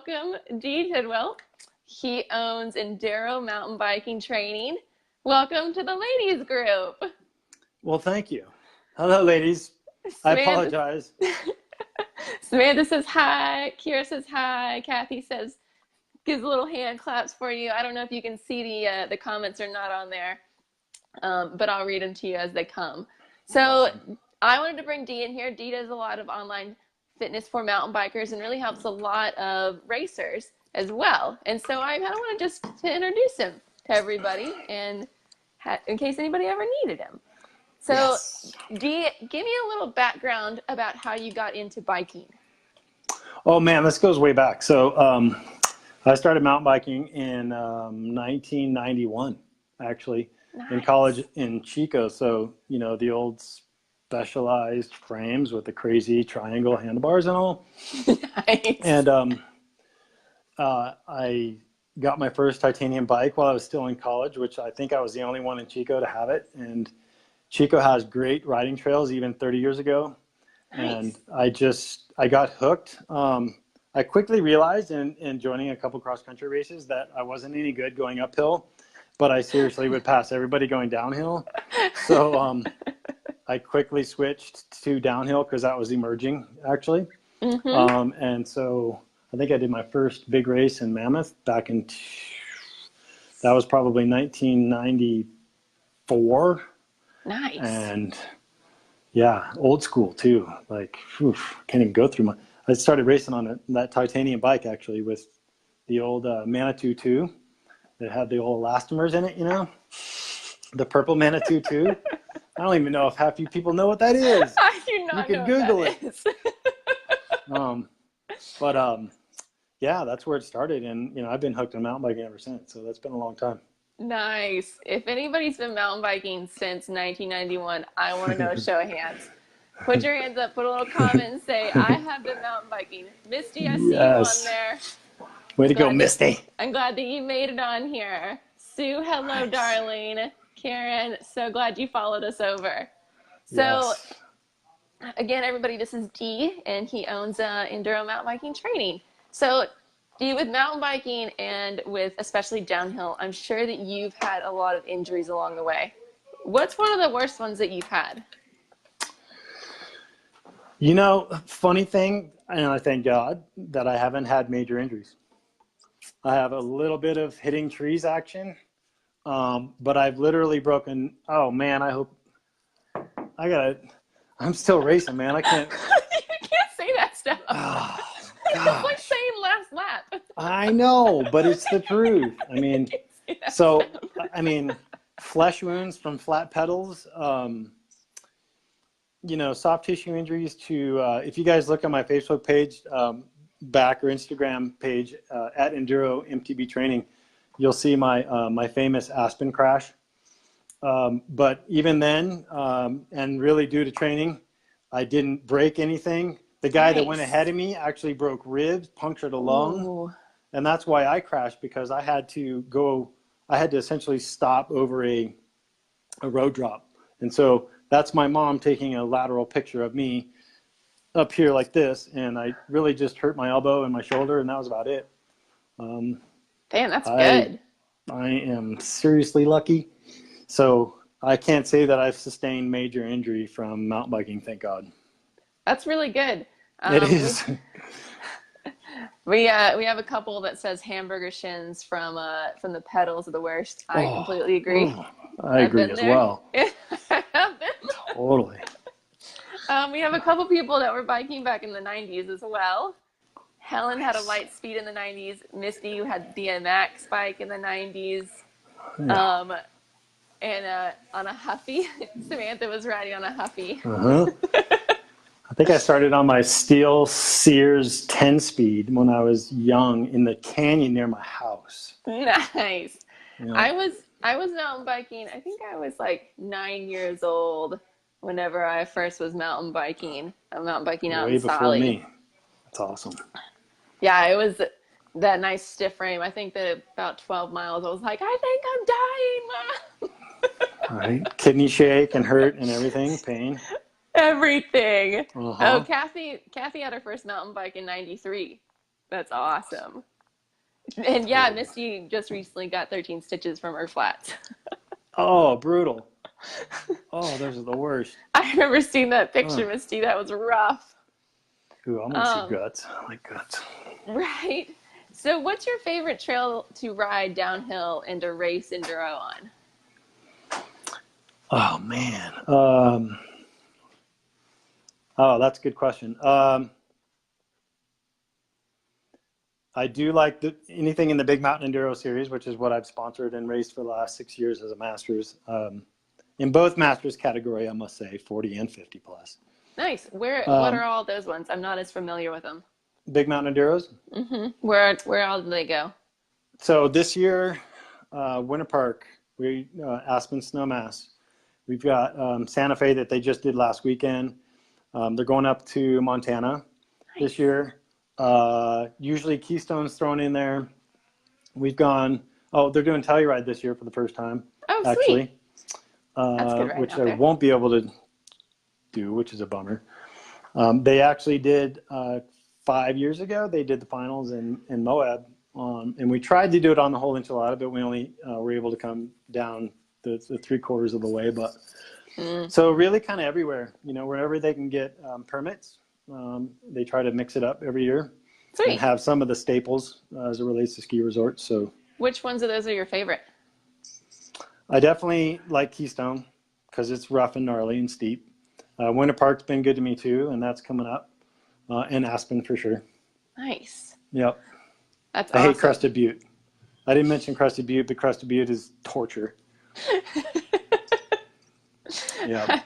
welcome D. Tidwell. He owns Enduro mountain biking training. Welcome to the ladies group. Well, thank you. Hello, ladies. I apologize. Samantha says hi. Kira says hi. Kathy says, gives little hand claps for you. I don't know if you can see the comments are not on there, but I'll read them to you as they come. So awesome. I wanted to bring Dee in here. Dee does a lot of online fitness for mountain bikers and really helps a lot of racers as well. And so I kind of want to just to introduce him to everybody and in case anybody ever needed him. So yes. Dee, give me a little background about how you got into biking. Oh man, this goes way back. So I started mountain biking in 1991, actually, nice. In college in Chico. So, you know, the old specialized frames with the crazy triangle handlebars and all. Nice. And I got my first titanium bike while I was still in college, which I think I was the only one in Chico to have it. And Chico has great riding trails even 30 years ago. Nice. And I got hooked. I quickly realized in joining a couple cross-country races that I wasn't any good going uphill, but I seriously would pass everybody going downhill. So I quickly switched to downhill because that was emerging, actually. Mm-hmm. And so I think I did my first big race in Mammoth back in, that was probably 1994. Nice. And yeah, old school too. Like, can't even go through I started racing on that titanium bike actually with the old Manitou 2 that had the old elastomers in it, you know? The purple Manitou 2. I don't even know if half you people know what that is. I do not know. You can Google it. Yeah, that's where it started. And, you know, I've been hooked on mountain biking ever since. So that's been a long time. Nice. If anybody's been mountain biking since 1991, I want to know, show of hands. Put your hands up, put a little comment and say, I have been mountain biking. Misty, I see you on there. Way to go, Misty. I'm glad that you made it on here. Sue, hello, nice. Darling. Karen, so glad you followed us over. So, yes. Again, everybody, this is Dee, and he owns Enduro mountain biking training. So, Dee, with mountain biking and with especially downhill, I'm sure that you've had a lot of injuries along the way. What's one of the worst ones that you've had? You know, funny thing, and I thank God that I haven't had major injuries. I have a little bit of hitting trees action. But I've literally broken, oh man, I'm still racing, man. I can't. You can't say that stuff. Oh, it's like saying last lap. I know, but it's the truth. I mean, flesh wounds from flat pedals, you know, soft tissue injuries to, if you guys look at my Facebook page, back or Instagram page, at Enduro MTB training, you'll see my famous Aspen crash. But even then, and really due to training, I didn't break anything. The guy that went ahead of me actually broke ribs, punctured a lung. Ooh. And that's why I crashed, because I had to essentially stop over a road drop. And so that's my mom taking a lateral picture of me up here like this. And I really just hurt my elbow and my shoulder, and that was about it. Damn, that's good. I am seriously lucky. So I can't say that I've sustained major injury from mountain biking, thank God. That's really good. It is. We have a couple that says hamburger shins from the pedals are the worst. I completely agree. I agree as well. Totally. We have a couple people that were biking back in the 90s as well. Helen had a light speed in the 90s. Misty, you had BMX bike in the 90s. Yeah. And on a Huffy. Samantha was riding on a Huffy. Uh-huh. I think I started on my Steel Sears 10-speed when I was young in the canyon near my house. Nice. Yeah. I was mountain biking. I think I was like 9 years old whenever I first was mountain biking. I'm mountain biking out in Sally. Way before me. That's awesome. Yeah, it was that nice stiff frame. I think that about 12 miles, I was like, I think I'm dying, Mom. All right. Kidney shake and hurt and everything, pain. Everything. Uh-huh. Oh, Kathy had her first mountain bike in 93. That's awesome. And yeah, Misty just recently got 13 stitches from her flats. Oh, brutal. Oh, those are the worst. I remember seeing that Oh. picture, Misty. That was rough. Ooh, I want to see Um, guts. I like guts. right. So, what's your favorite trail to ride downhill and to race enduro on? Oh man. Oh, that's a good question. I do like anything in the Big Mountain Enduro series, which is what I've sponsored and raced for the last 6 years as a Masters. In both Masters category, I must say, 40 and 50 plus. Nice. What are Um, all those ones? I'm not as familiar with them. Big Mountain Enduros. Where all do they go? So this year, Winter Park, Aspen Snowmass. We've got Santa Fe that they just did last weekend. They're going up to Montana this Nice. year. Usually Keystone's thrown in there. We've gone, oh, they're doing Telluride this year for the first time, Oh, sweet. actually, That's good riding which out I there. won't be able to do, which is a bummer. They actually did 5 years ago. They did the finals in Moab, and we tried to do it on the whole enchilada, but we only were able to come down the 3/4 of the way. But so really, kind of everywhere, wherever they can get permits, they try to mix it up every year and Sweet. have some of the staples as it relates to ski resorts. So Which ones of those are your favorite? I definitely like Keystone because it's rough and gnarly and steep. Winter Park's been good to me too, and that's coming up. And Aspen for sure. Nice. Yep. That's I hate awesome. Crested Butte. I didn't mention Crested Butte, but Crested Butte is torture. Yep.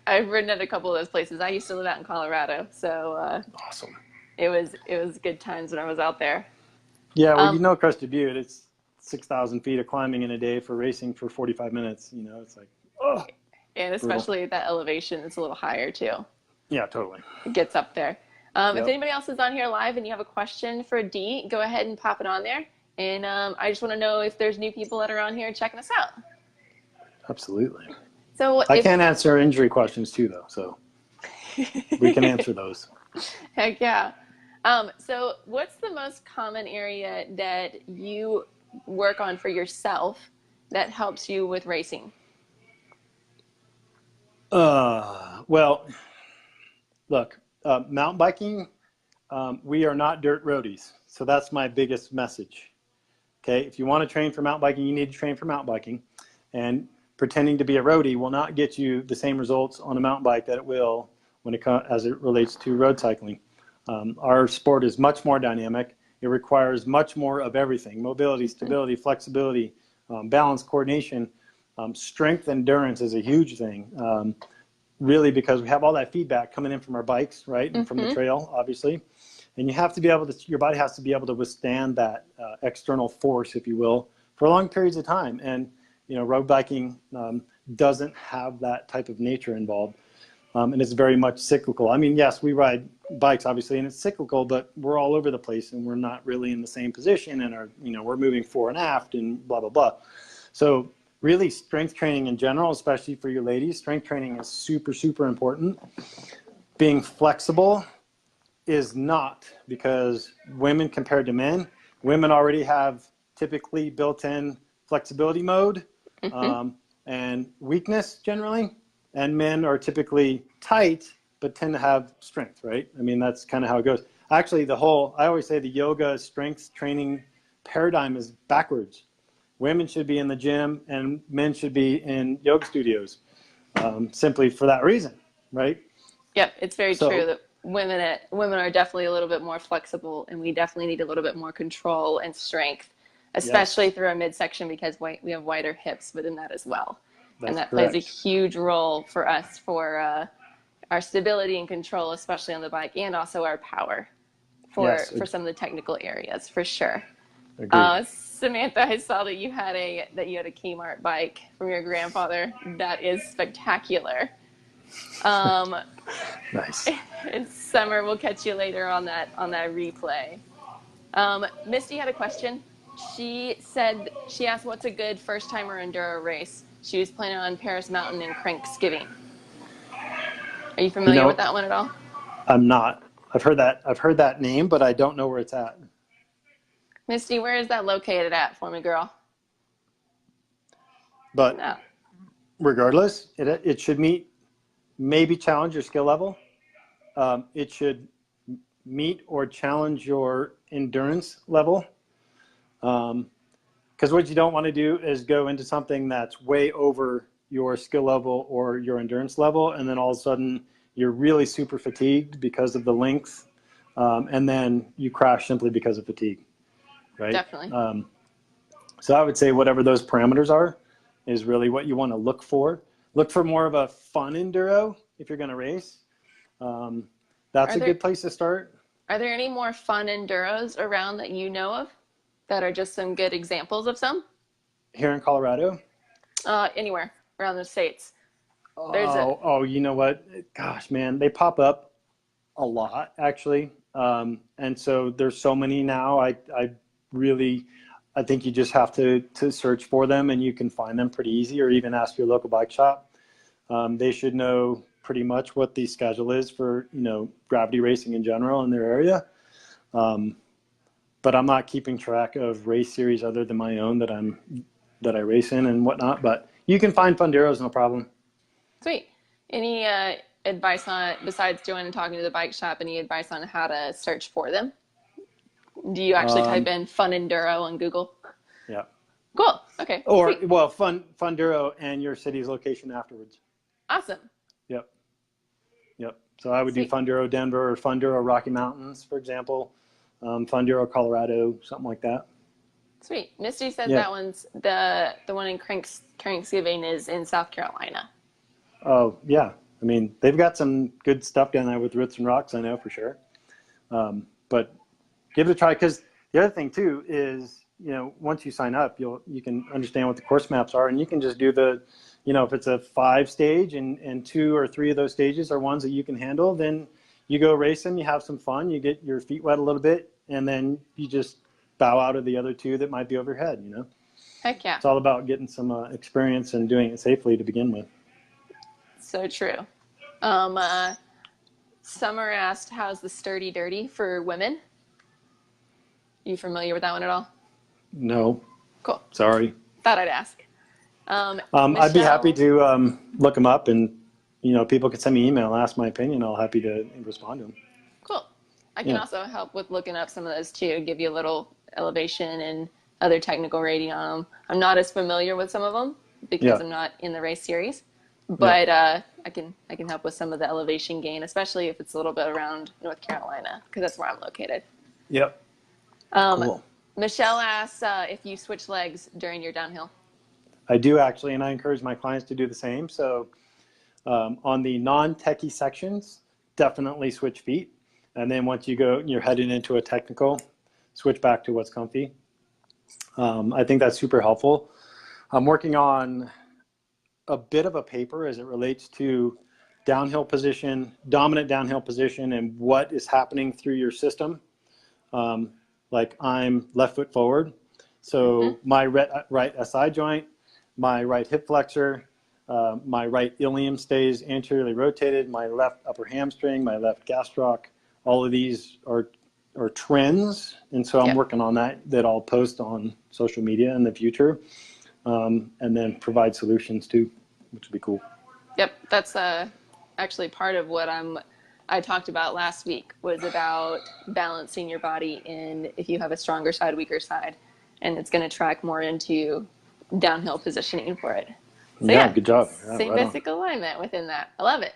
I've ridden at a couple of those places. I used to live out in Colorado, so Awesome. it was good times when I was out there. Yeah, well, Um, Crested Butte, it's 6,000 feet of climbing in a day for racing for 45 minutes. It's like, oh, and brutal. especially that elevation, it's a little higher too. Yeah, totally. It gets up there. If Yep. anybody else is on here live and you have a question for Dee, go ahead and pop it on there. And I just want to know if there's new people that are on here checking us out. Absolutely. So I if can answer injury questions too, though, so we can answer those. heck yeah. So what's the most common area that you work on for yourself that helps you with racing? Well, look, mountain biking, we are not dirt roadies. So that's my biggest message. Okay, if you want to train for mountain biking, you need to train for mountain biking. And pretending to be a roadie will not get you the same results on a mountain bike that it will as it relates to road cycling. Our sport is much more dynamic. It requires much more of everything: mobility, stability, flexibility, balance, coordination, strength, endurance is a huge thing. Really, because we have all that feedback coming in from our bikes, right, and from the trail, obviously. And you have to be able to, your body has to be able to withstand that external force, if you will, for long periods of time. And, road biking doesn't have that type of nature involved. And it's very much cyclical. I mean, yes, we ride bikes, obviously, and it's cyclical, but we're all over the place and we're not really in the same position, and we're moving fore and aft and blah, blah, blah. So really, strength training in general, especially for you ladies, strength training is super, super important. Being flexible is not, because women compared to men, women already have typically built-in flexibility mode and weakness generally, and men are typically tight but tend to have strength, right? I mean, that's kind of how it goes. Actually, I always say the yoga strength training paradigm is backwards. Women should be in the gym and men should be in yoga studios, simply for that reason, right? Yep, it's very true So that women are definitely a little bit more flexible, and we definitely need a little bit more control and strength, especially yes, through our midsection, because we have wider hips within that as well, and that's that plays a correct. huge role for us for our stability and control, especially on the bike, and also our power Yes, for some of the technical areas for sure. agreed. Samantha, I saw that you had a Kmart bike from your grandfather. That is spectacular. Um, Nice. it's summer. We'll catch you later on that replay. Misty had a question. She asked, "What's a good first timer enduro race?" She was planning on Paris Mountain and Cranksgiving. Are you You familiar with know, that one at all? I'm not. I've heard that name, but I don't know where it's at. Misty, where is that located at for me, girl? But No. regardless, it should maybe challenge your skill level. It should meet or challenge your endurance level. Because what you don't want to do is go into something that's way over your skill level or your endurance level, and then all of a sudden you're really super fatigued because of the length, and then you crash simply because of fatigue, right? Definitely. So I would say whatever those parameters are is really what you want to look for. Look for more of a fun enduro if you're going to race. That's a good place to start. Are there any more fun enduros around that you know of that are just some good examples of some? Here in Colorado? Anywhere around the States. You know what? Gosh, man, they pop up a lot, actually. And so there's so many now. I think you just have to search for them, and you can find them pretty easy, or even ask your local bike shop. They should know pretty much what the schedule is for, gravity racing in general in their area. But I'm not keeping track of race series other than my own that I race in and whatnot. But you can find Funderos, no problem. Sweet. Any advice on, besides doing and talking to the bike shop, any advice on how to search for them? Do you actually type in Fun Enduro on Google? Yeah. Cool. Okay. Or, Sweet. well, Funduro and your city's location afterwards. Awesome. Yep. So I would do Funduro Denver or Funduro Rocky Mountains, for example. Funduro Colorado, something like that. Sweet. Misty said that one's the one in Cranksgiving is in South Carolina. Oh, yeah. I mean, they've got some good stuff down there with Roots and Rocks, I know for sure. But give it a try, because the other thing too is, once you sign up, you can understand what the course maps are, and you can just do if it's a 5-stage and 2 or 3 of those stages are ones that you can handle, then you go race them, you have some fun, you get your feet wet a little bit, and then you just bow out of the other 2 that might be overhead, Heck yeah. It's all about getting some experience and doing it safely to begin with. So true. Summer asked, how's the Sturdy Dirty for women? You familiar with that one at all? No. Cool. Sorry. Thought I'd ask. I'd be happy to look them up, and people could send me an email, ask my opinion. I'll happy to respond to them. Cool. I can also help with looking up some of those too, give you a little elevation and other technical rating on them. I'm not as familiar with some of them because I'm not in the race series, but I can help with some of the elevation gain, especially if it's a little bit around North Carolina, because that's where I'm located. Yep. Cool. Michelle asks if you switch legs during your downhill. I do, actually, and I encourage my clients to do the same. So on the non-techie sections, definitely switch feet. And then once you're heading into a technical, switch back to what's comfy. I think that's super helpful. I'm working on a bit of a paper as it relates to downhill position, dominant downhill position, and what is happening through your system. Like I'm left foot forward. So my right SI joint, my right hip flexor, my right ilium stays anteriorly rotated, my left upper hamstring, my left gastroc, all of these are trends. And so I'm working on that I'll post on social media in the future, and then provide solutions too, which would be cool. Yep, that's actually part of what I talked about last week, was about balancing your body in if you have a stronger side, weaker side, and it's going to track more into downhill positioning for it. So good job. Same basic alignment within that. I love it.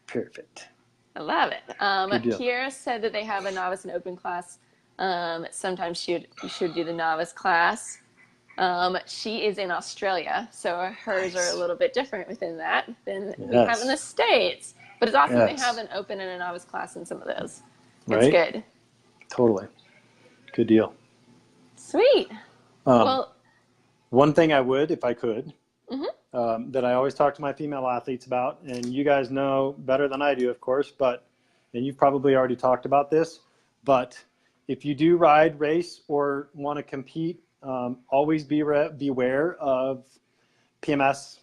Perfect. I love it. Kiera said that they have a novice and open class. Sometimes you should do the novice class. She is in Australia, so hers are a little bit different within that than we have in the States. But it's awesome they have an open and a novice class in some of those. It's good. Totally. Good deal. Sweet. Well, one thing I would, if I could, that I always talk to my female athletes about, and you guys know better than I do, of course, and you've probably already talked about this, but if you do ride, race, or want to compete, always beware of PMS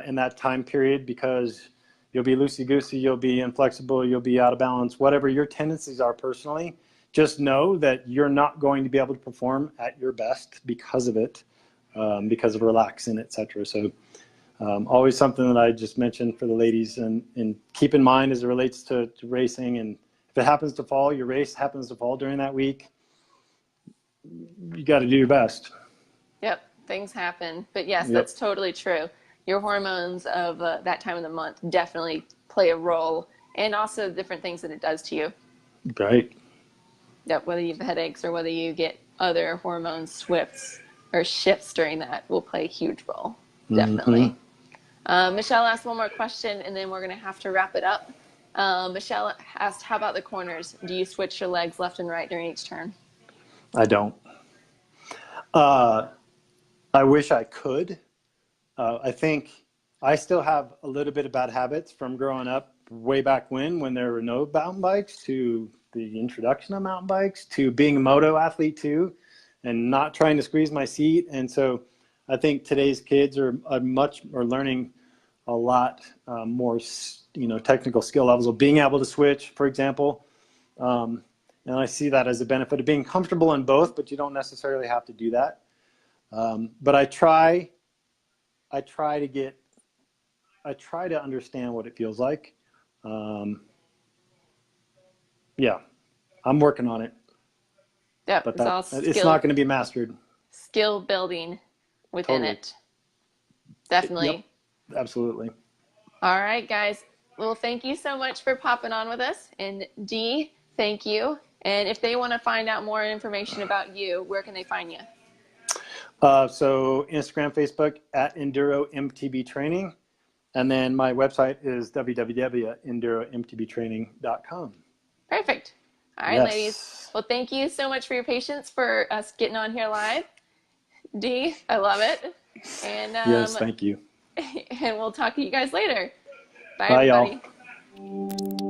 in that time period, because You'll be loosey-goosey, you'll be inflexible, you'll be out of balance, whatever your tendencies are personally. Just know that you're not going to be able to perform at your best because of it, because of relaxing, etc. So always something that I just mentioned for the ladies, and keep in mind as it relates to racing. And if it happens to fall, your race happens to fall during that week, you got to do your best. Yep, things happen. But yes, Yep. that's totally true. Your hormones of that time of the month definitely play a role, and also different things that it does to you. Right. Yep, whether you have headaches or whether you get other hormone shifts during that will play a huge role. Definitely. Michelle asked one more question, and then we're going to have to wrap it up. Michelle asked, how about the corners? Do you switch your legs left and right during each turn? I don't. I wish I could. I think I still have a little bit of bad habits from growing up way back when there were no mountain bikes, to the introduction of mountain bikes, to being a moto athlete too, and not trying to squeeze my seat. And so I think today's kids are learning a lot more, technical skill levels of being able to switch, for example. And I see that as a benefit of being comfortable in both, but you don't necessarily have to do that. But I try to understand what it feels like. Yeah, I'm working on it. Yep, But it's all it's not going to be mastered. skill building within Totally. it. Definitely. Yep, absolutely. All right, guys. Well, thank you so much for popping on with us. And Dee, thank you. And if they want to find out more information about you, where can they find you? So Instagram, Facebook, at Enduro MTB Training. And then my website is www.enduromtbtraining.com. Perfect. All right, Yes. ladies. Well, thank you so much for your patience for us getting on here live. Dee, I love it. And yes, thank you. and we'll talk to you guys later. Bye, Bye, everybody. y'all.